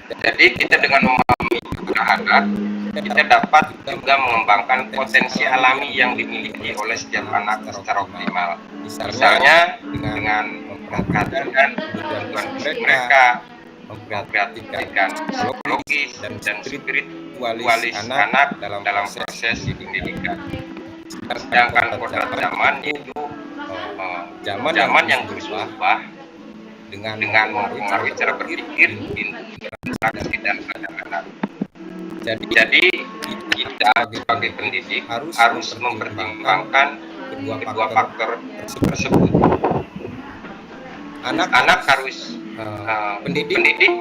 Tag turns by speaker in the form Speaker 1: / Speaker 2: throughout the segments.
Speaker 1: Jadi kita dengan memahami anak, kita dapat juga mengembangkan potensi alami yang dimiliki oleh setiap anak secara optimal. Misalnya dengan memperhatikan kebutuhan fisik mereka, memperhatikan psikologis dan spiritualis anak dalam proses pendidikan. Sedangkan kodrat zaman itu zaman yang terus berubah dengan mempengaruhi cara berpikir, interaksi dan anak-anak. Jadi kita sebagai pendidik harus mempertimbangkan kedua faktor tersebut. Anak harus pendidik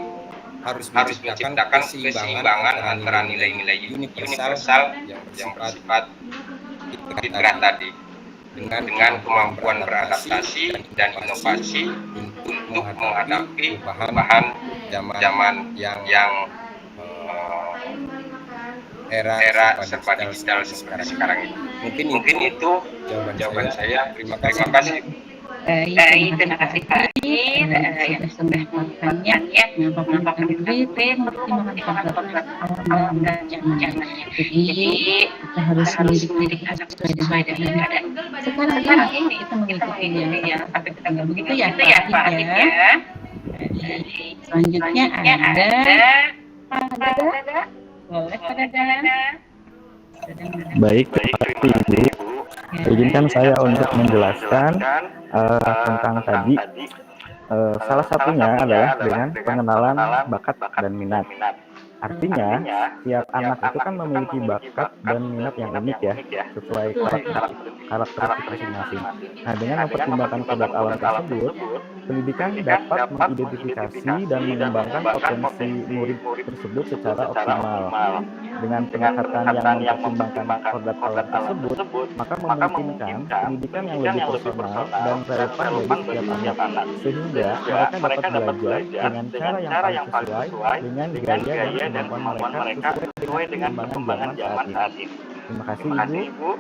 Speaker 1: harus menciptakan keseimbangan antara nilai-nilai universal yang bersifat fitrah tadi dengan kemampuan beradaptasi dan inovasi untuk menghadapi perubahan zaman yang era serba digital seperti sekarang ini. Mungkin itu jawaban saya. Terima kasih.
Speaker 2: Terima kasih Pak Adit yang sudah melakukannya Bapak Menteri pertimbangan awal dan jangan. Jadi kita harus mendidik sesuai dengan keadaan. Sekarang ini kita mengikuti yang apa kita nggak begitu ya Pak Adit ya. Selanjutnya ada boleh pada
Speaker 3: Baik, terima kasih Ibu. Izinkan saya untuk menjelaskan tentang tadi. Salah satunya adalah dengan pengenalan bakat dan minat. Artinya, tiap anak itu kan memiliki bakat dan minat yang unik ya, sesuai karakteristik masing-masing. Nah, dengan mempertimbangkan kodrat alam tersebut, pendidikan dapat mengidentifikasi dan mengembangkan potensi murid tersebut secara optimal. Dengan pendekatan yang mempertimbangkan kodrat alam tersebut, maka memungkinkan pendidikan yang lebih personal dan relevan bagi setiap anak, sehingga mereka dapat belajar dengan cara yang paling sesuai dengan gaya dan kemampuan mereka sesuai dengan perkembangan zaman saat ini. Terima kasih Ibu.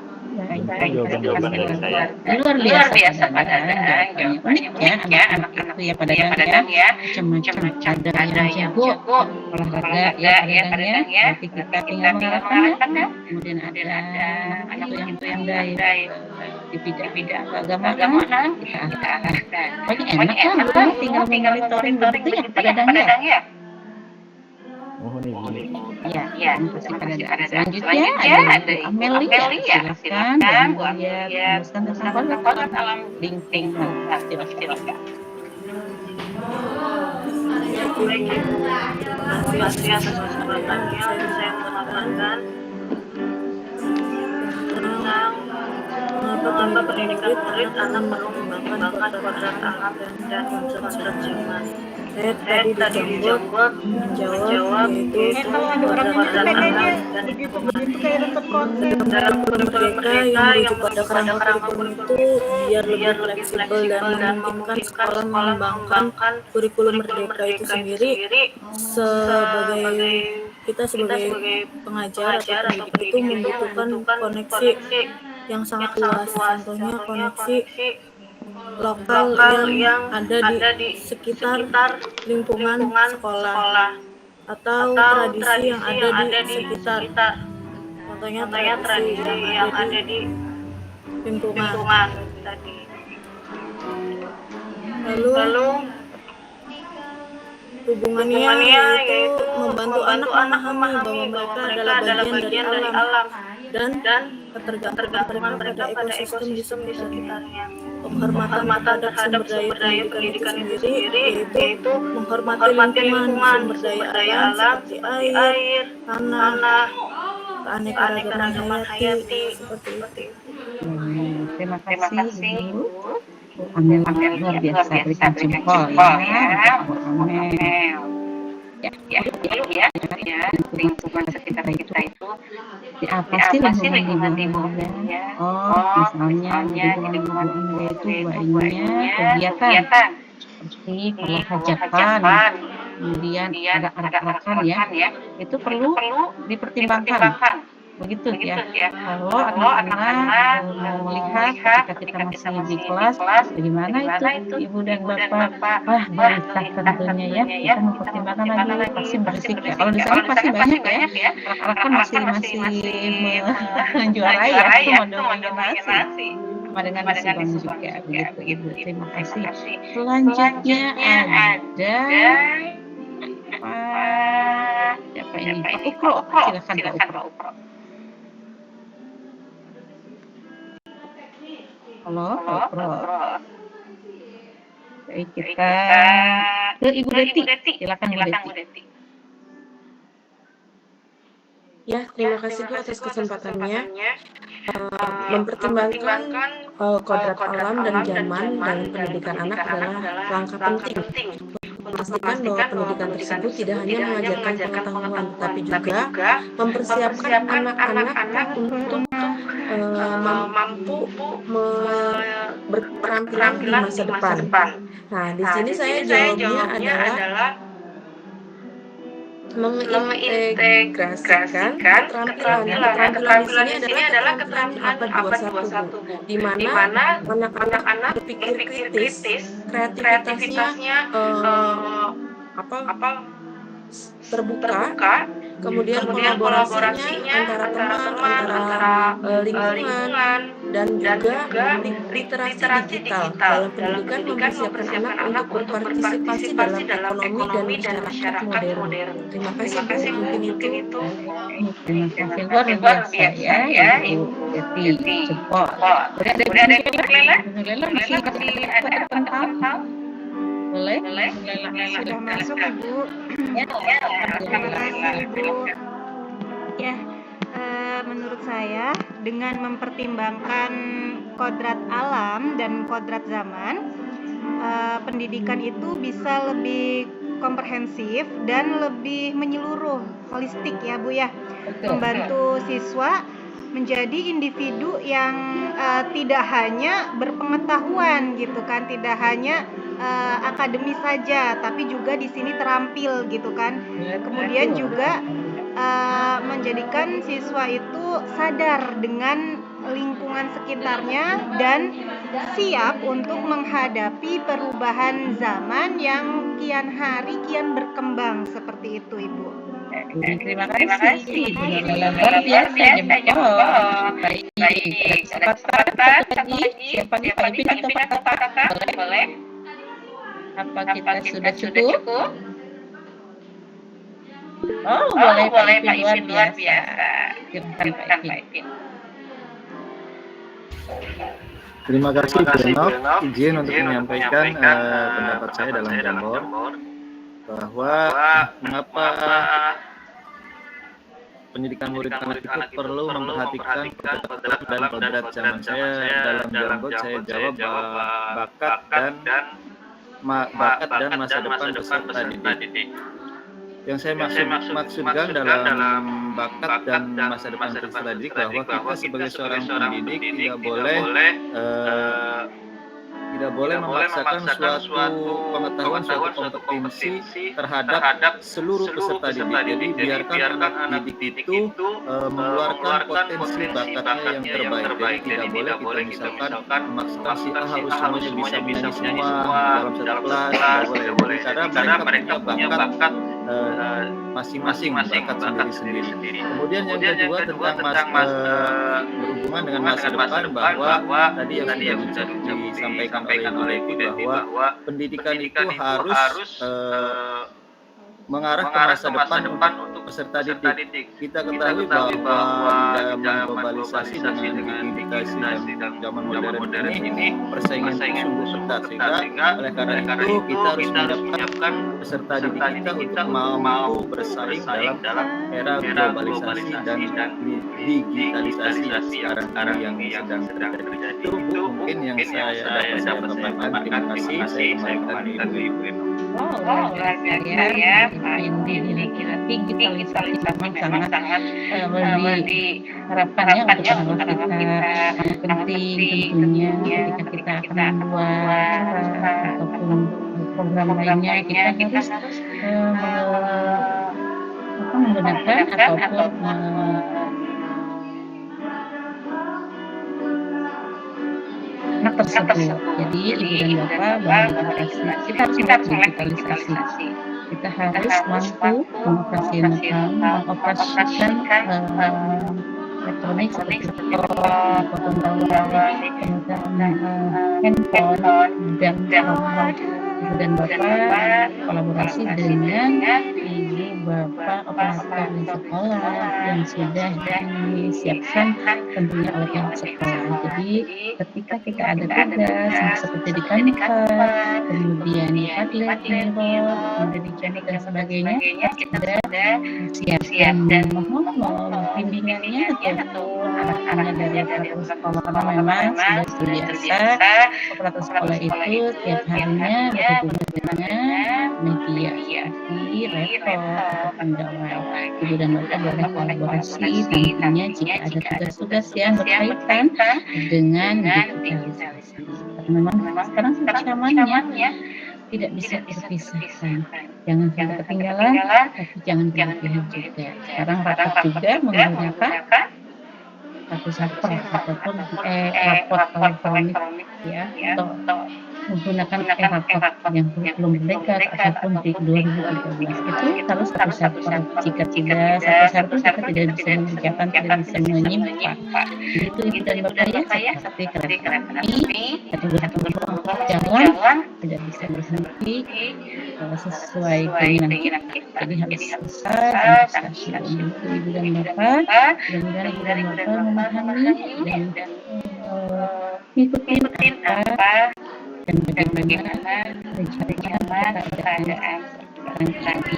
Speaker 3: Jawaban dari saya.
Speaker 2: Luar biasa padahal unik ya anak-anak itu ya padahal ya macam-macam ada yang jago olahraga ya padahal ya nanti kita tinggal mengarahkannya. Kemudian ada anak yang pandai di bidang keagamaan kita arahkan. Pokoknya enak lah tinggal monitoring begitu ya padahal ya.
Speaker 3: Mohon Ibu.
Speaker 2: Ya, terima kasih. Selanjutnya ada Amelia. Silakan Bu Amelia menuliskan tentang kodrat alam lingkungan. Silakan.
Speaker 4: Baik Ibu, terima kasih atas kesempatannya untuk saya memaparkan tentang mengapa pendidikan murid anak perlu mengembangkan kodrat alam dan konsep zaman. Saya tadi dijawab yaitu kodrat alam dan dalam kurikulum merdeka yang merujuk pada kerangka kurikulum itu biar lebih fleksibel dan memungkinkan sekolah mengembangkan kurikulum merdeka itu sendiri sebagai pengajar atau pendidik itu membutuhkan koneksi yang sangat luas, contohnya koneksi lokal yang ada di sekitar lingkungan sekolah atau tradisi yang ada di sekitar, contohnya tradisi yang ada di lingkungan tadi. Lalu hubungannya yaitu membantu anak memahami bahwa mereka adalah bagian dari alam dan ketergantungan mereka pada ekosistem di sekitarnya. Penghormatan terhadap sumber daya pendidikan itu sendiri yaitu menghormati lingkungan, sumber daya alam seperti air, tanah, keanekaragaman hayati seperti itu.
Speaker 2: Terima kasih Ibu. Amelia luar biasa, berikan jempol ya Bu Amel. Ya, lingkungan sekitar kita itu apa sih lingkungan Ibu ya? Misalnya di lingkungan Ibu itu banyak kegiatan seperti kalau hajatan, kemudian ada arak-arakan ya, itu perlu dipertimbangkan begitu ya. Kalau anak-anak melihat ketika kita masih di kelas, bagaimana itu ibu dan bapak, wah gelisah tentunya ya. Kita mempertimbangkan lagi, pasti berisik ya. Kalau di sana pasti banyak ya, anak-anak kan masih menjuarai ya, mendominasi. Sama dengan si Bang juga, begitu Ibu. Terima kasih. Selanjutnya ada siapa ini? Pak Ukro, silakan Pak Ukro. Halo, Pak Ukro. Baik, kita ke Ibu Deti. Silakan Bu Deti.
Speaker 4: Ya, terima kasih Bu atas kesempatannya. Mempertimbangkan kodrat alam dan zaman dalam pendidikan anak adalah langkah penting. Memastikan bahwa pendidikan tersebut tidak hanya mengajarkan pengetahuan, tetapi juga mempersiapkan anak-anak untuk mampu berketerampilan di masa depan. Nah, di sini saya jawabnya adalah mengintegrasikan keterampilan di sini adalah keterampilan abad 21, di mana anak-anak berpikir kritis, kreativitasnya terbuka, kemudian kolaborasinya antara teman, antara lingkungan, dan juga literasi digital dalam pendidikan mempersiapkan anak untuk berpartisipasi dalam ekonomi dan masyarakat modern. Terima kasih Bu, mungkin itu.
Speaker 2: Terima kasih luar biasa ya Ibu Deti. Jempol. Udah ada Ibu Lela masih ada pantau. Boleh?
Speaker 5: Sudah masuk Ibu. Terima kasih Ibu. Ya, menurut saya dengan mempertimbangkan kodrat alam dan kodrat zaman, pendidikan itu bisa lebih komprehensif dan lebih menyeluruh, holistik ya Bu ya, membantu siswa menjadi individu yang tidak hanya berpengetahuan gitu kan, tidak hanya akademis saja, tapi juga di sini terampil gitu kan. Kemudian juga menjadikan siswa itu sadar dengan lingkungan sekitarnya dan siap untuk menghadapi perubahan zaman yang kian hari kian berkembang, seperti itu Ibu.
Speaker 2: Terima kasih. Luar biasa jempol. Baik. Kesempatan lagi. Siapa nih Pak Ipin atau Pak Kakak? Boleh? Apa kita sudah cukup? Oh, boleh Pak Ipin, luar biasa. Silakan Pak Ipin.
Speaker 3: Terima kasih Beno. Izin untuk menyampaikan pendapat saya dalam Jamboard bahwa mengapa pendidikan murid anak itu perlu memperhatikan kodrat dan kodrat zaman. Saya dalam Jamboard saya jawab bahwa bakat dan masa depan peserta didik. Yang saya maksudkan dalam bakat dan masa depan peserta didik bahwa kita sebagai seorang pendidik tidak boleh memaksakan suatu pengetahuan, suatu kompetensi terhadap seluruh peserta didik. Jadi biarkan anak didik itu mengeluarkan potensi bakatnya yang terbaik. Jadi tidak boleh kita misalkan memaksakan si A harus semuanya bisa menyanyi semua dalam satu kelas, tidak boleh. Karena mereka punya bakat masing-masing bakat sendiri-sendiri. Kemudian yang kedua tentang berhubungan dengan masa depan, bahwa tadi yang sudah disampaikan oleh Ibu bahwa pendidikan itu harus mengarah ke masa depan untuk peserta didik. Kita ketahui bahwa zaman globalisasi dengan digitalisasi dan zaman modern ini persaingan sungguh ketat, sehingga oleh karena itu kita harus menyiapkan peserta didik kita untuk mampu bersaing dalam era globalisasi dan digitalisasi sekarang yang sedang terjadi. Itu mungkin yang saya dapat sampaikan. Terima kasih. Saya kembalikan ke Ibu Eno.
Speaker 2: Luar biasa ya. Digitalisasi sangat memberi harapannya untuk anak kita sangat penting tentunya ketika kita akan membuat ataupun program lainnya, kita harus menggunakan ataupun tersebut. Jadi Ibu dan Bapak bahwa kita harus melek digitalisasi. Kita harus mampu mengoperasikan elektronik seperti laptop, telepon gawai, kemudian handphone dan remote. Ibu dan Bapak kolaborasi dengan Ibu Bapak operator di sekolah yang sudah disiapkan tentunya oleh pihak sekolah. Jadi ketika kita ada tugas seperti di Canva, kemudian di Padlet, Miro, kemudian di Canva dan sebagainya, kita sudah siapkan mohon bimbingannya ataupun anak-anak dari operator sekolah, karena memang sudah terbiasa operator sekolah itu tiap harinya berhubungan dengan media seperti laptop ataupun gawai. Ibu dan Bapak boleh kolaborasi nantinya jika ada tugas-tugas yang berkaitan dengan digitalisasi. Karena memang sekarang zamannya tidak bisa terpisahkan. Jangan sampai ketinggalan, tapi jangan berlebihan juga. Sekarang rapat juga menggunakan kartu server ataupun raport elektronik ya, atau menggunakan raport yang belum merdeka ataupun di 2013 itu harus satu server. Jika tidak satu server, kita tidak bisa mengerjakan, tidak bisa menyimpan. Itu Ibu dan Bapak ya, seperti kereta api, jalan tidak bisa berhenti sesuai keinginan kita. Jadi harus selesai sampai stasiun. Itu Ibu dan Bapak, mudah-mudahan Ibu dan Bapak memahami dan mengikuti apa dan bagaimana rencana keadaan sekarang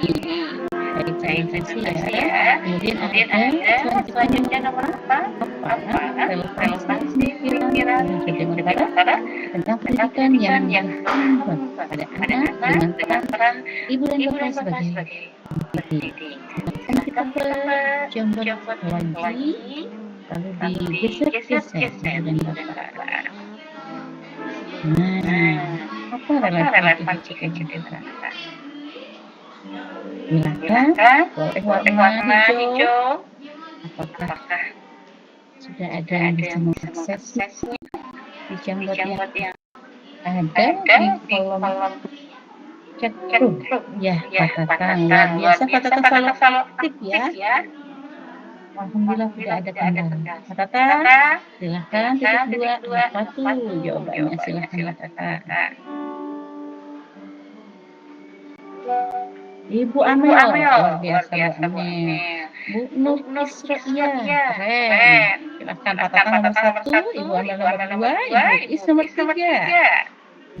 Speaker 2: ini. Baik, terima kasih ya. Kemudian ada selanjutnya nomor apa? Relevansi pemikiran tentang pendidikan yang pada anak dengan peran Ibu dan Bapak sebagai pendidik. Kita berjumpa lagi, lalu digeser-geser Ibu dan Bapak. Nah, apa relevansi cita-cita? Silakan, boleh warna hijau. Apakah sudah ada yang bisa mengaksesnya di Jambat yang ada di kolom chat room? Ya, katakan luar biasa, katakan selalu aktif ya. Alhamdulillah tidak ada kendala. Katakan, silahkan titik 2 apa tuh jawabannya, silahkan katakan. Ibu Amel, luar biasa Bu Amel. Bu Nur Isra, keren. Silahkan katakan nomor 1, Ibu Amel nomor 2, Ibu Is nomor 3.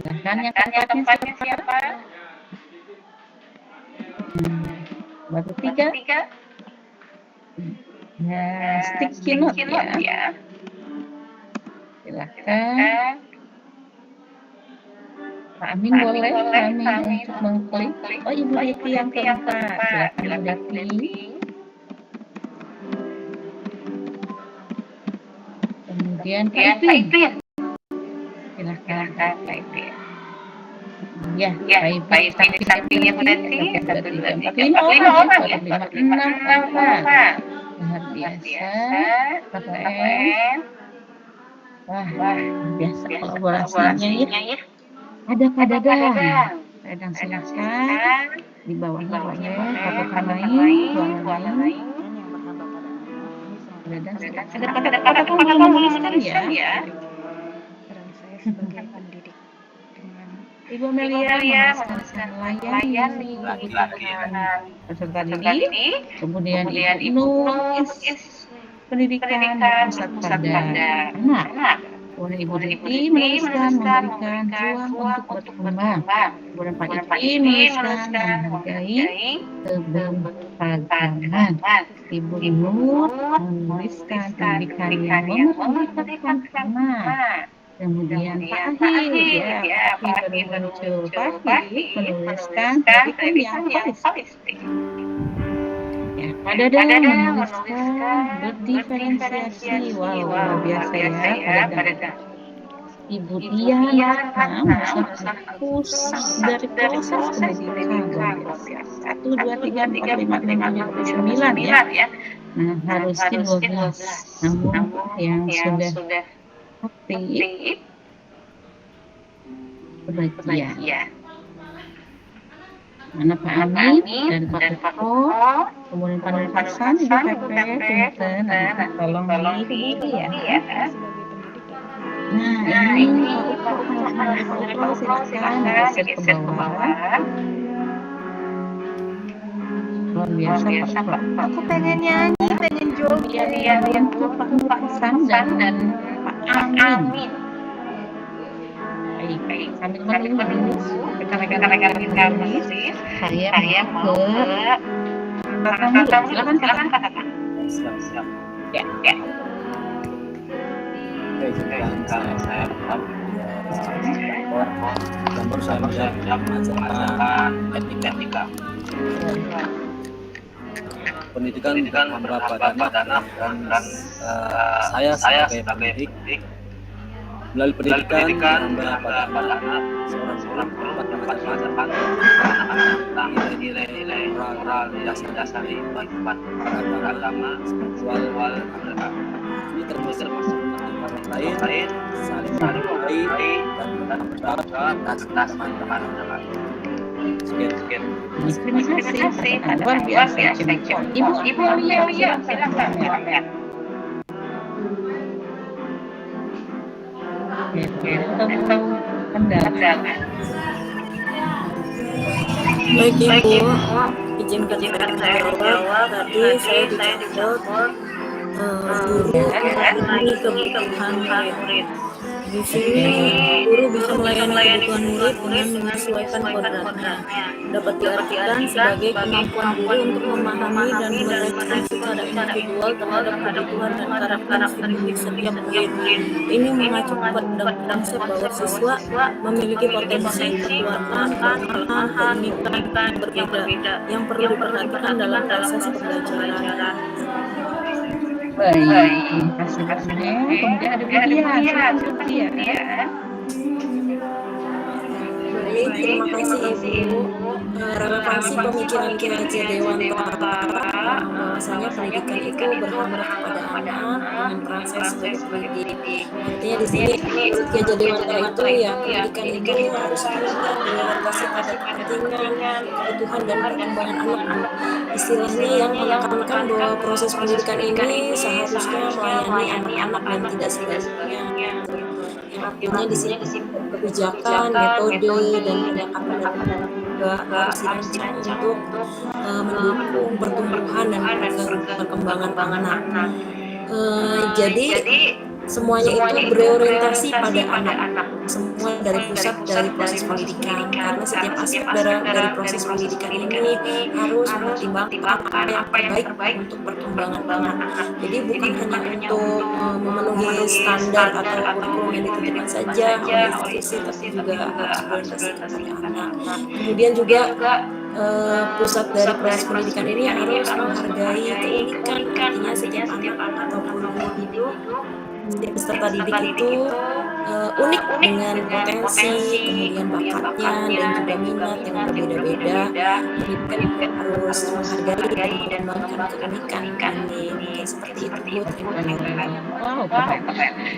Speaker 2: Silahkan yang keempatnya siapa? Baru 3. Ya, sticky note ya. Silahkan. Pak Amin boleh kami untuk mengklik. Oh, Ibu Deti yang keempat. Silakan Ibu Deti. Kemudian Kak Ipin. Silakan Kak Ipin. Ya, Kak Ipin di sampingnya Bu Deti. 1, 2, 3, 4, 5 orang ya. 6 orang. Luar biasa. KPM. Wah, biasa kolaborasinya ya. Ada Pak Dadang, silakan di bawahnya boleh katakan lain, warna lain. Ada kata menuliskan ya.
Speaker 5: Peran saya sebagai pendidik dengan
Speaker 2: Ibu Amelia menuliskan layani peserta didik, kemudian Ibu Nuis pendidikan pusat pada anak. Kemudian Ibu Deti menuliskan memberikan ruang untuk berkembang. Kemudian Pak Ipin menuliskan menghargai keberagaman. Ibu Nur menuliskan pendidikan yang memerdekakan anak. Kemudian Pak Ahid, Pak Ahid baru muncul. Pak Ahid menuliskan pendidikan yang holistik. Ya, Pak Dadang menuliskan berdiferensiasi. Wow, luar biasa ya Pak Dadang. Ibu Dian menuliskan pusat dari proses pendidikan. 1, 2, 3, 4, 5, 9 ya. Nah, harusnya 12. Namun yang sudah aktif berbahagia. Mana Pak Amin dan Pak Uko, kemudian Pak Nur Hasan, Ibu Pepe, Punten, tolong dihubungi ya. Nah, ini Pak Uko harus menerima Uko, silakan geser ke bawah. Luar biasa Pak.
Speaker 5: Aku pengen nyanyi, pengen joget.
Speaker 2: Iya, untuk Pak Nur Hasan dan Pak Amin. Baik, sambil menunggu rekan-rekan kami, saya mau ke tamu. Silakan Kakak.
Speaker 1: Siap.
Speaker 2: Ya.
Speaker 1: Saya dan berusaha mengajarkan etika. Pendidikan beberapa dan saya sebagai pendidik melalui pendidikan menambah pada anak seorang guru dapat mengajarkan anak-anak nilai-nilai moral dasar kehidupan beragama spiritual mereka. Ini termasuk orang lain saling menghargai dan bertanggung atas teman-teman. Sekian.
Speaker 2: Terima kasih. Luar biasa. Ibu Aulia, silakan.
Speaker 4: Baik Ibu, izinkan saya menjawab. Tadi saya dijawab guru melayani kebutuhan murid. Di sini guru bisa melayani kebutuhan murid dengan menyesuaikan kodratnya. Dapat diartikan sebagai kemampuan guru untuk memahami dan merespon secara individual terhadap kebutuhan dan karakteristik setiap murid. Ini mengacu pada konsep bahwa siswa memiliki potensi, kekuatan, pengalaman, kognitif berbeda yang perlu diperhatikan dalam proses pembelajaran.
Speaker 2: Baik, terima kasih banyak. Kemudian ada Budian.
Speaker 4: Baik, terima kasih Ibu. Relevansi pemikiran Ki Haji Dewantara bahwasanya pendidikan itu berhambat kepada anak dengan peran saya sebagai pendidik. Artinya di sini Ki Haji Dewantara itu ya pendidikan itu harus berorientasi pada kepentingan, kebutuhan dan perkembangan anak. Istilahnya yang menekankan bahwa proses pendidikan ini seharusnya melayani anak-anak dan tidak sebaliknya. Yang artinya di sini kebijakan, metode dan pendekatan juga harus dirancang untuk mendukung pertumbuhan dan perkembangan anak. Jadi semuanya itu berorientasi pada anak, semua dari pusat dari proses pendidikan, karena setiap aspek dari proses pendidikan ini harus mempertimbangkan apa yang terbaik untuk perkembangan anak. Jadi bukan hanya untuk memenuhi standar atau kurikulum yang ditentukan saja oleh institusi, tapi juga harus berorientasi kepada anak. Kemudian juga pusat dari proses pendidikan ini harus menghargai keunikan, artinya setiap anak ataupun individu, setiap peserta didik itu unik dengan potensi, kemudian bakatnya dan juga minat yang berbeda-beda. Pendidikan itu harus menghargai dan mengembangkan keunikan ini. Mungkin seperti itu Bu. Terima kasih.
Speaker 2: Wow, keren.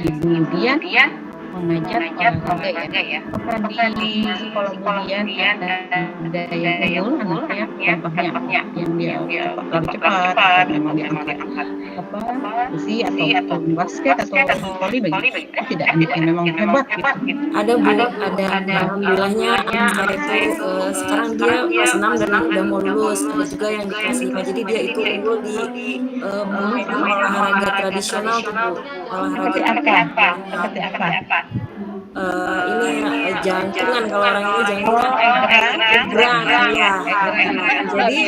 Speaker 2: Ibu Budian mengajar olahraga ya. Apakah di sekolah Budian ada yang unggul anaknya contohnya yang dia lari cepat atau memang dia angkat besi atau basket atau voli begitu? Tidak ada yang memang hebat gitu.
Speaker 4: Ada Bu, ada alhamdulillahnya saya itu sekarang dia kelas 6 dan udah mau lulus. Ada juga yang di kelas 5, jadi dia itu unggul di olahraga tradisional tuh Bu. Olahraga
Speaker 2: Seperti apa?
Speaker 4: Ini jantungan, kalau orang ini jantungan egrang ya. Jadi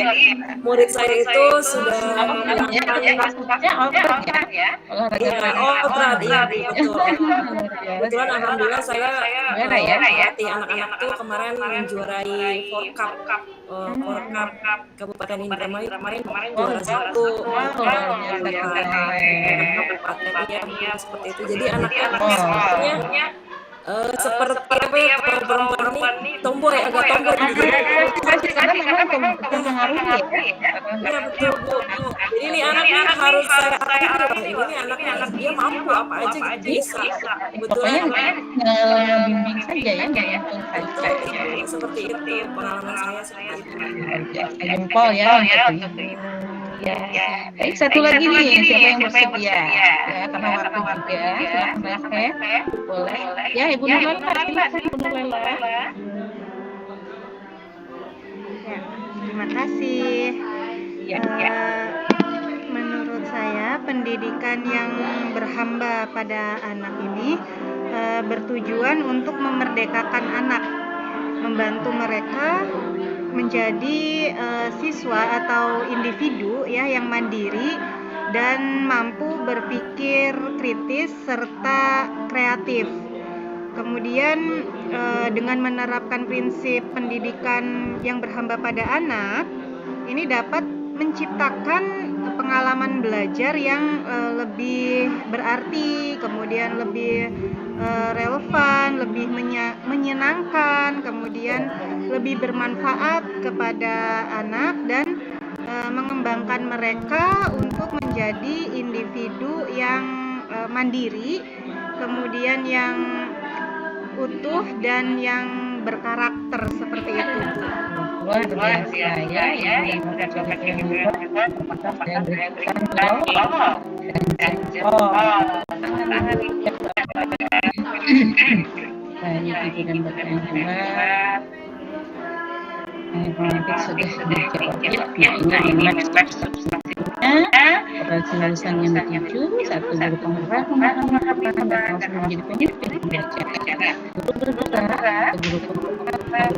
Speaker 4: murid saya itu sudah
Speaker 2: maksudnya output ya.
Speaker 4: output ya betul. Kebetulan alhamdulillah saya melatih anak-anak tuh kemarin menjuarai Forcup Kabupaten Indramayu kemarin juara 1 kabupaten ya seperti itu. Jadi anak-anak sebenarnya seperti apa ya, kalau perempuan ini tomboy, agak tomboy gitu.
Speaker 2: Karena memang mempengaruhi ya.
Speaker 4: Iya betul Bu. Jadi ini anak nih harus saya aktifin. Ini anaknya dia mampu apa aja bisa.
Speaker 2: Pokoknya
Speaker 4: Kebetulan
Speaker 2: bimbing saja ya, menuntun saja ya.
Speaker 4: seperti itu pengalaman saya seperti itu.
Speaker 2: Jempol ya untuk ini. Ya. Baik, satu lagi nih, siapa yang bersedia? Ya, karena waktu juga, silakan boleh. Ya, Ibu Nurlela, silakan Ibu Nurlela.
Speaker 5: Ya, terima kasih.
Speaker 2: Ya.
Speaker 5: Menurut saya pendidikan yang berhamba pada anak ini bertujuan untuk memerdekakan anak, membantu mereka menjadi siswa atau individu ya yang mandiri dan mampu berpikir kritis serta kreatif. Kemudian dengan menerapkan prinsip pendidikan yang berhamba pada anak, ini dapat menciptakan pengalaman belajar yang lebih berarti, kemudian lebih relevan, lebih menyenangkan, kemudian lebih bermanfaat kepada anak dan mengembangkan mereka untuk menjadi individu yang mandiri, kemudian yang utuh dan yang berkarakter seperti itu.
Speaker 2: Luar biasa ya, yang apakah saya berikan dan baik Ibu dan Bapak yang hebat. Nanti sudah dijawab. Nah, ini next lulusan yang dituju, satu guru penggerak pemahaman dan langsung menjadi pemimpin belajar. Guru bergerak, guru penggerak,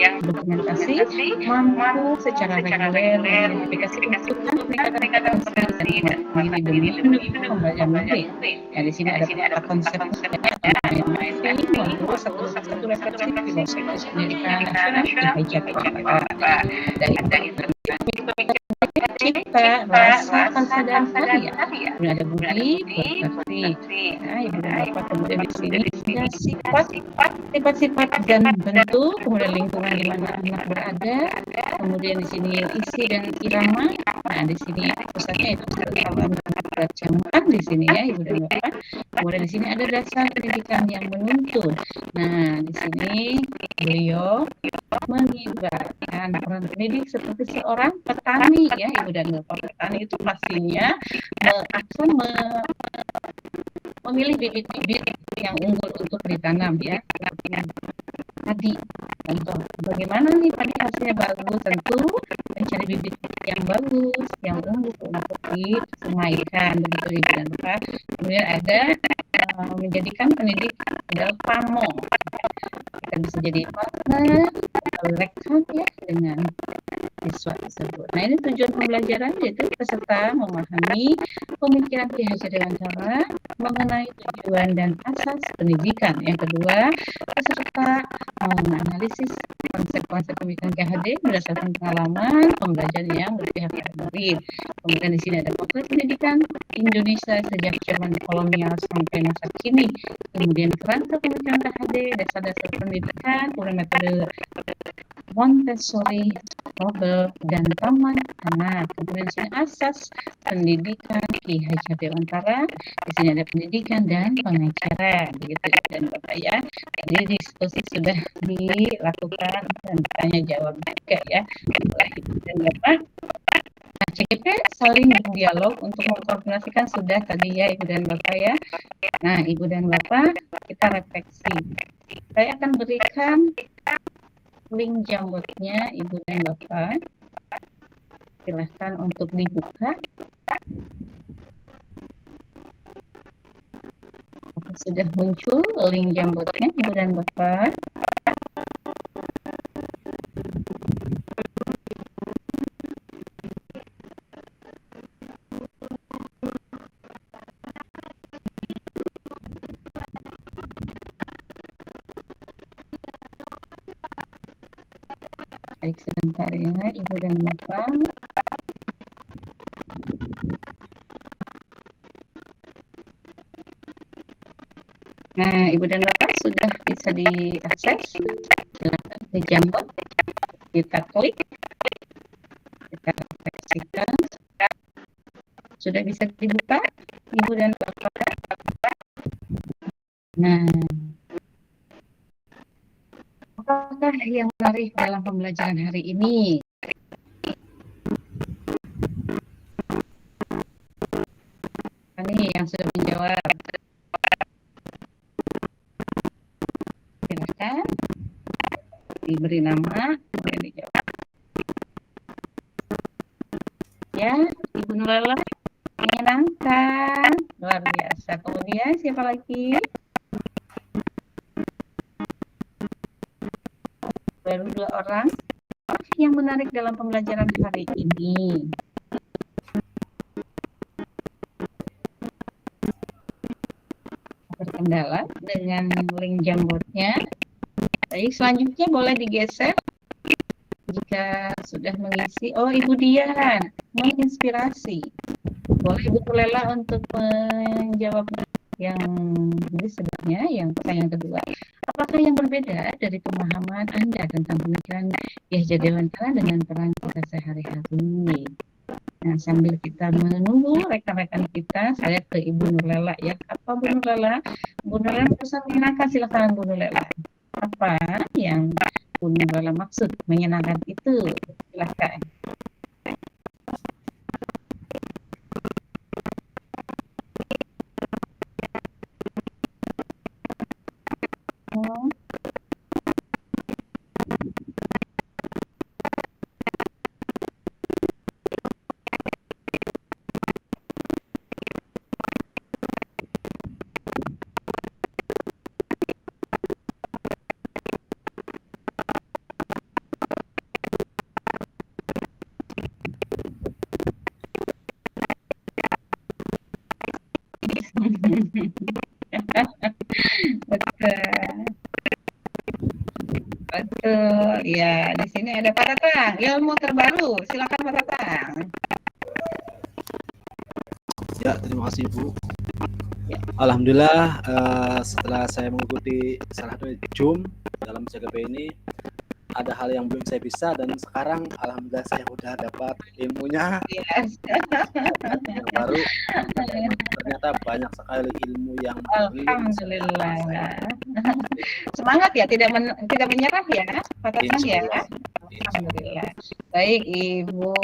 Speaker 2: yang dokumentasi mampu secara reguler mengidentifikasi kebutuhan peningkatan kompetensi dan demi mendukung pembelajaran murid. Ya, di sini ada beberapa konsep membuat satu refleksi filosofis pendidikan nasional di Jakarta dari cipta rasa kesadaran harian. Kemudian ada budi, berarti Ibu dan Bapak. Kemudian di sini ada sifat dan bentuk, kemudian lingkungan di mana anak berada, kemudian di sini isi dan irama. Nah, di sini pusatnya itu perjamuan di sini ya Ibu dan Bapak. Kemudian di sini ada dasar pendidikan yang menuntun. Nah, di sini beliau mengibaratkan peran pendidik seperti seorang petani ya Ibu dan Bapak. Petani itu pastinya akan memilih bibit-bibit yang unggul untuk ditanam ya. Tadi contoh bagaimana nih padi hasilnya bagus, tentu mencari bibit yang bagus, yang unggul untuk disemaikan begitu Ibu dan Bapak. Kemudian ada menjadikan pendidik adalah pamong. Kita bisa jadi partner atau rekan ya dengan siswa tersebut. Nah, ini tujuan pembelajaran yaitu peserta memahami pemikiran Ki Hajar Dewantara mengenai tujuan dan asas pendidikan. Yang kedua, peserta menganalisis konsep-konsep pemikiran KHD berdasarkan pengalaman pembelajaran yang berpihak pada murid. Kemudian di sini ada potret pendidikan Indonesia sejak zaman kolonial sampai masa kini. Kemudian kerangka pemikiran KHD, dasar-dasar pendidikan, kemudian metode Montessori, Robel, dan Taman Anak. Kemudian di sini asas pendidikan Ki Hajar Dewantara. Di sini ada pendidikan dan pengajaran, begitu dan Bapak ya. Jadi diskusi sudah dilakukan dan tanya jawab juga ya oleh Ibu dan Bapak. Nah, CGP saling berdialog untuk mengkoordinasikan sudah tadi ya Ibu dan Bapak ya. Nah, Ibu dan Bapak kita refleksi. Saya akan berikan link Jamboardnya Ibu dan Bapak. Silahkan untuk dibuka. Sudah muncul link Jamboardnya Ibu dan Bapak. Baik, sebentar ya Ibu dan Bapak. Nah, Ibu dan Bapak sudah bisa diakses ke Jamboard. Kita klik, kita refleksikan. Sudah bisa dibuka, Ibu dan Bapak. Nah, apakah yang menarik dalam pembelajaran hari ini? Ini yang sudah menjawab. Silakan diberi nama, kemudian dijawab. Ya, Ibu Nurlela, menyenangkan, luar biasa. Kemudian siapa lagi? Baru 2 orang. Yang menarik dalam pembelajaran hari ini. Terkendala dengan link Jamboardnya. Baik, selanjutnya boleh digeser jika sudah mengisi. Oh, Ibu Dian, menginspirasi. Boleh Ibu Nurlela untuk menjawab yang sebenarnya, yang pertanyaan kedua. Apakah yang berbeda dari pemahaman Anda tentang pemikiran Yahya Dewantara dengan peran kita sehari-hari? Nah, sambil kita menunggu rekan-rekan kita, saya ke Ibu Nurlela ya. Apa Bu Nurlela? Bu Nurlela pesan menyenangkan, silakan Bu Nurlela. Apa yang Bu Nurlela maksud menyenangkan itu? Silakan. Oh. Betul, ya. Di sini ada Pak Tatang, ilmu terbaru. Silakan Pak Tatang.
Speaker 6: Ya, terima kasih Bu. Alhamdulillah, setelah saya mengikuti salah satu Zoom dalam CGP ini, ada hal yang belum saya bisa, dan sekarang alhamdulillah saya udah dapat ilmunya.
Speaker 2: Yes.
Speaker 6: Yang baru, ternyata banyak sekali ilmu yang
Speaker 2: Alhamdulillah. Semangat ya, tidak menyerah ya, Pak Tatang ya. Alhamdulillah. Baik, Ibu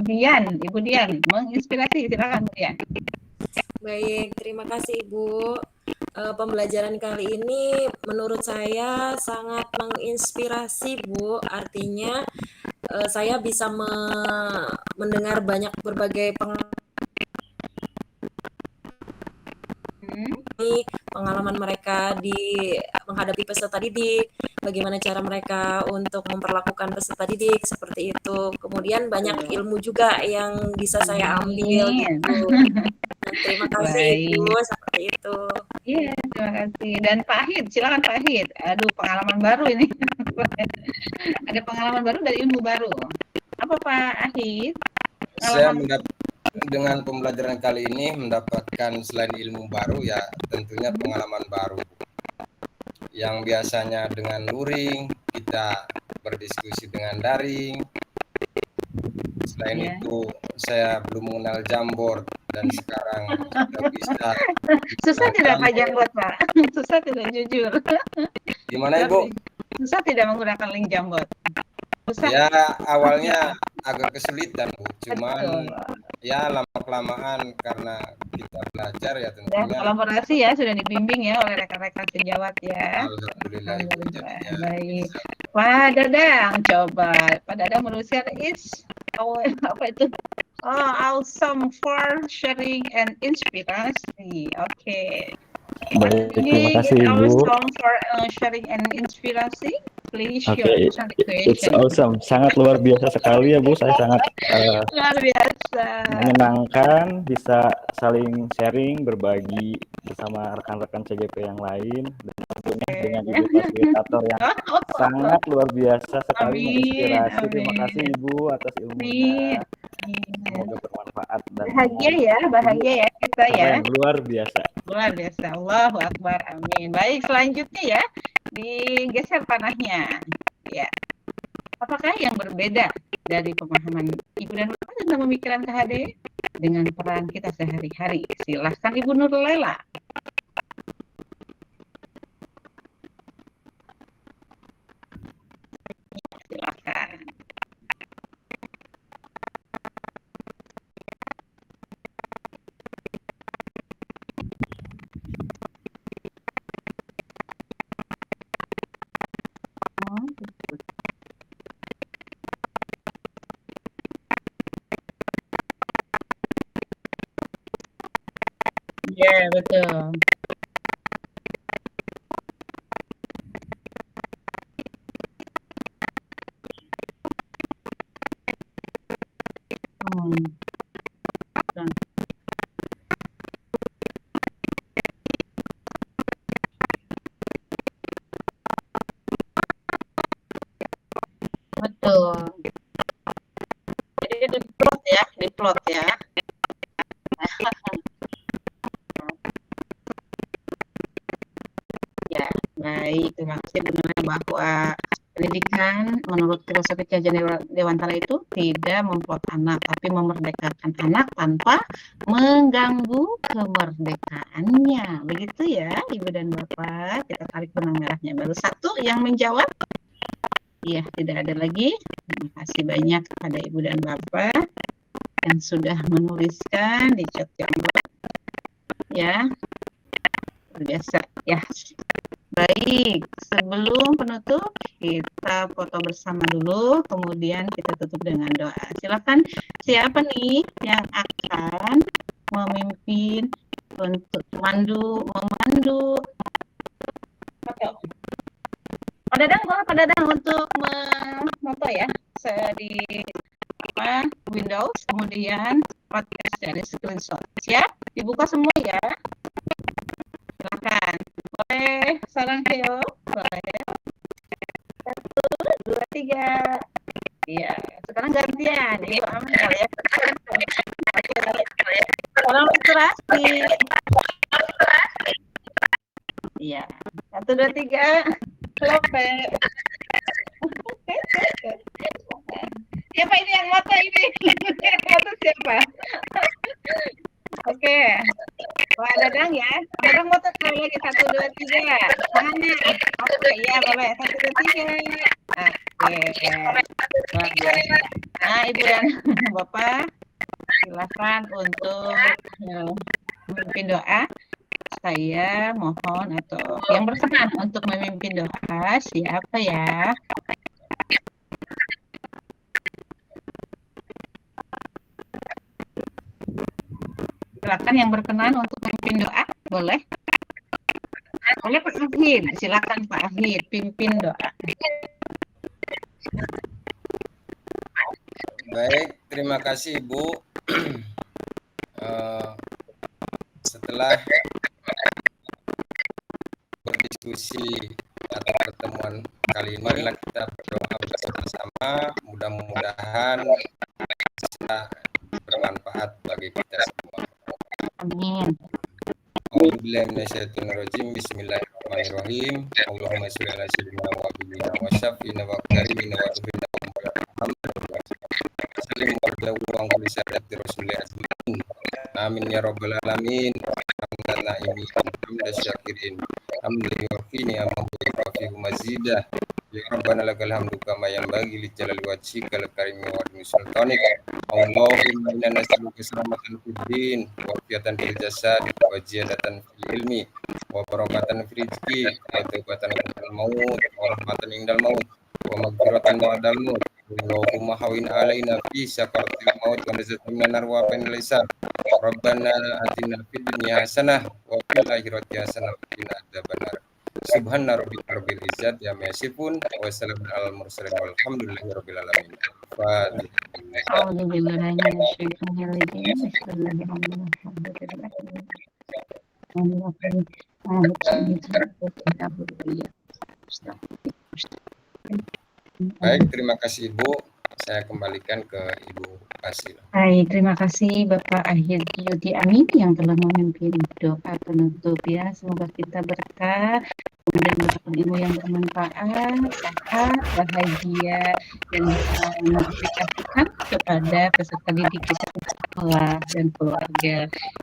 Speaker 2: Dian, menginspirasi, silakan Bu Dian.
Speaker 4: Baik, terima kasih Ibu. Pembelajaran kali ini menurut saya sangat menginspirasi Bu. Artinya saya bisa mendengar berbagai pengalaman mereka di menghadapi peserta didik, bagaimana cara mereka untuk memperlakukan peserta didik seperti itu. Kemudian banyak ilmu juga yang bisa saya ambil gitu. Terima kasih Ibu, seperti itu.
Speaker 2: Iya, terima kasih. Dan Pak Ahid, silakan Pak Ahid. Aduh, pengalaman baru ini. Ada pengalaman baru dari ilmu baru. Apa Pak Ahid?
Speaker 1: Saya dengan pembelajaran kali ini mendapatkan selain ilmu baru ya tentunya pengalaman baru. Yang biasanya dengan luring, kita berdiskusi dengan daring. Selain itu saya belum mengenal Jamboard dan sekarang sudah bisa.
Speaker 2: Susah tidak Pak Jamboard Pak? Susah tidak, jujur?
Speaker 1: Gimana Ibu?
Speaker 2: Susah tidak menggunakan link Jamboard? Susah.
Speaker 1: Ya awalnya agak kesulitan Bu, cuman ya lama-kelamaan karena kita belajar ya tentunya.
Speaker 2: Dan kolaborasi ya, sudah dibimbing ya oleh rekan-rekan sejawat ya.
Speaker 1: Alhamdulillah.
Speaker 2: Baik. Pak Dadang, coba. Pak Dadang menuliskan apa itu? Oh, awesome for sharing and inspirasi. Oke.
Speaker 3: Baik, terima kasih Ibu.
Speaker 2: Awesome for sharing and inspirasi. Please share
Speaker 3: It's awesome, sangat luar biasa sekali ya Bu. Saya sangat
Speaker 2: luar biasa.
Speaker 3: menyenangkan, bisa saling sharing, berbagi bersama rekan-rekan CGP yang lain, dan tentunya dengan Ibu fasilitator yang sangat luar biasa sekali menginspirasi. Terima kasih Ibu atas ilmunya. Semoga bermanfaat dan
Speaker 2: bahagia ya kita ya.
Speaker 3: keren, luar biasa.
Speaker 2: Luar biasa. Allahu Akbar. Amin. Baik, selanjutnya ya, digeser panahnya. Ya. Apakah yang berbeda dari pemahaman Ibu dan Bapak tentang pemikiran KHD dengan peran kita sehari-hari? Silahkan Ibu Nurlela. Silahkan. Ya, betul. Betul. Jadi diplot ya. Ya, baik. Terima kasih benar bahwa pendidikan menurut filosofi kajian Dewantara itu tidak memplot anak, tapi memerdekakan anak tanpa mengganggu kemerdekaannya. Begitu ya, Ibu dan Bapak. Kita tarik benang merahnya. Baru satu yang menjawab. Iya, tidak ada lagi. Terima kasih banyak kepada Ibu dan Bapak yang sudah menuliskan di chat Jamboard. Ya, biasa. Ya, baik. Sebelum penutup, kita foto bersama dulu, kemudian kita tutup dengan doa. Silakan, siapa nih yang akan memimpin untuk memandu? Pak Dadang untuk memoto ya, di Windows, kemudian podcast dari screenshot. Siap? Dibuka semua ya. Silakan. Boleh sarang Theo? Boleh. 1, 2, 3. Iya, sekarang gantian. Ibu Amel ya. Sekarang inspirasi. Iya. 1, 2, 3. Lope. Siapa ini yang moto ini? Moto siapa? Oke. Pak Dadang ya. Dadang moto sekali lagi. 1, 2, 3. Tangannya. Oke, iya boleh. 1, 2, 3. Oke. Nah, Ibu dan Bapak, silakan untuk memimpin doa. Saya mohon atau yang berkenan untuk memimpin doa siapa ya? Silakan yang berkenan untuk memimpin doa, boleh? Boleh Pak Ahid, silakan Pak Ahid pimpin doa.
Speaker 1: Baik, terima kasih Ibu. Setelah berdiskusi atau pertemuan kali ini, marilah kita berdoa bersama-sama, mudah-mudahan bisa bermanfaat bagi kita semua.
Speaker 2: Amin.
Speaker 1: Bismillahirrahmanirrahim. Allahumma sholli ala sayyidina wa habibina wa syafiina wa karimina wa tuhina wa alhamdulillah. Salim wa sallallahu alaihi amin ya rabbal alamin. Hamdana ini hamda syakirin. Hamdan yuwafini amru mazidah. Ya Rabbana lakal hamdu kama yanbaghi li jalali wajhika al karimi wa sultanik. Allahumma inna nas'aluka salamatan fid din wa afiatan fil jasad wa ziyadatan fil ilmi wa barakatan fil rizqi wa taubatan indal maut wa rahmatan indal maut wa maghfiratan ba'dal maut. Allahumma hawin alaina fi sakaratil maut wa nazatan minan nar wa bainal hisab. Rabbana atina fid dunya hasanah wa fil akhirati hasanah wa qina adzabannar. Subhana rabbika rabbil izzati amma yasifun wa salamun alal mursalin walhamdulillahi rabbil alamin. Fatihah. Baik, terima kasih Ibu. Saya kembalikan ke Ibu Pasila.
Speaker 2: Baik, terima kasih Bapak Akhir Yudi Amin yang telah memimpin doa penutup ya. Semoga kita berkah, kemudian dapat ilmu yang bermanfaat, sehat, bahagia, dan bisa mengaplikasikan kepada peserta didik kita di sekolah dan keluarga.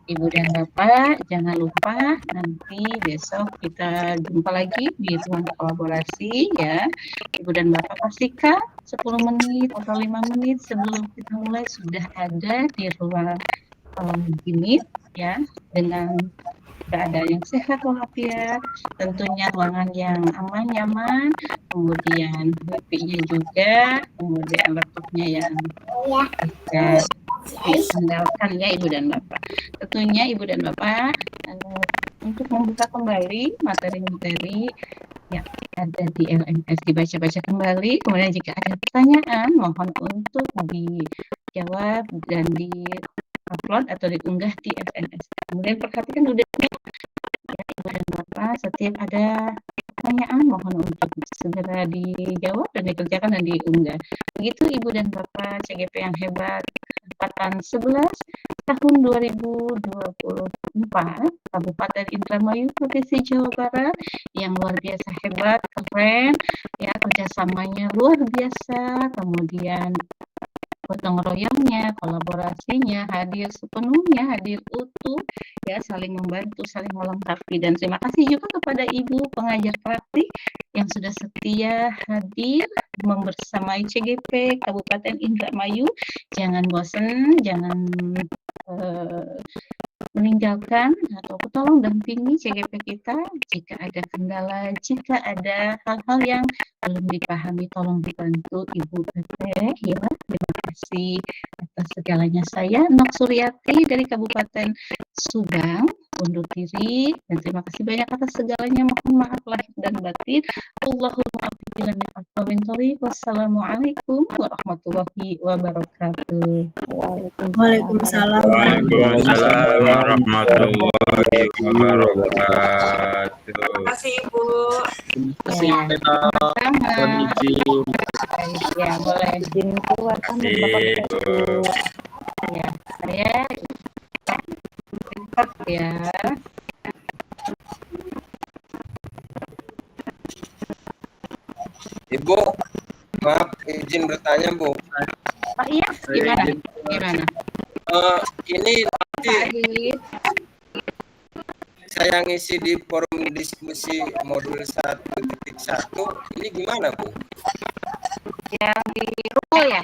Speaker 2: Ibu dan Bapak, jangan lupa nanti besok kita jumpa lagi di ruang kolaborasi ya. Ibu dan Bapak pastikan 10 menit atau 5 menit sebelum kita mulai sudah ada di ruang unit ya, dengan keadaan yang sehat walafiat, tentunya ruangan yang aman nyaman, kemudian wifi-nya juga, kemudian laptopnya yang bisa diandalkan ya Ibu dan Bapak. Tentunya Ibu dan Bapak untuk membuka kembali materi-materi yang ada di LMS dibaca-baca kembali, kemudian jika ada pertanyaan mohon untuk dijawab dan di-upload atau diunggah di LMS. Kemudian perhatikan duduknya ya Ibu dan Bapak, setiap ada pertanyaan mohon untuk segera dijawab dan dikerjakan dan diunggah. Begitu Ibu dan Bapak CGP yang hebat, angkatan 11 tahun 2024 Kabupaten Indramayu Provinsi Jawa Barat yang luar biasa hebat, keren ya, kerjasamanya luar biasa, kemudian gotong royongnya, kolaborasinya hadir sepenuhnya, hadir utuh ya, saling membantu, saling melengkapi. Dan terima kasih juga kepada Ibu pengajar praktik yang sudah setia hadir membersamai CGP Kabupaten Indramayu. Jangan bosan, jangan meninggalkan atau tolong dampingi CGP kita jika ada kendala, jika ada hal-hal yang belum dipahami, tolong dibantu Ibu Teteh ya. Terima kasih atas segalanya. Saya Nok Suryati dari Kabupaten Subang undur diri dan terima kasih banyak atas segalanya. Mohon maaf lahir dan batin. Allahumma wassalamualaikum warahmatullahi wabarakatuh.
Speaker 4: Waalaikumsalam.
Speaker 7: Waalaikumsalam warahmatullahi wabarakatuh.
Speaker 4: Terima kasih Ibu.
Speaker 2: Ya, sama-sama. Ya, boleh izin keluar kamar Bapak Ibu. Ya, saya cepat ya.
Speaker 1: Ibu, maaf izin bertanya Bu.
Speaker 2: Pak iya, gimana? Gimana?
Speaker 1: Ini nanti
Speaker 2: Pak
Speaker 1: saya ngisi di forum diskusi modul 1.1 ini gimana Bu?
Speaker 2: yang di rukul ya?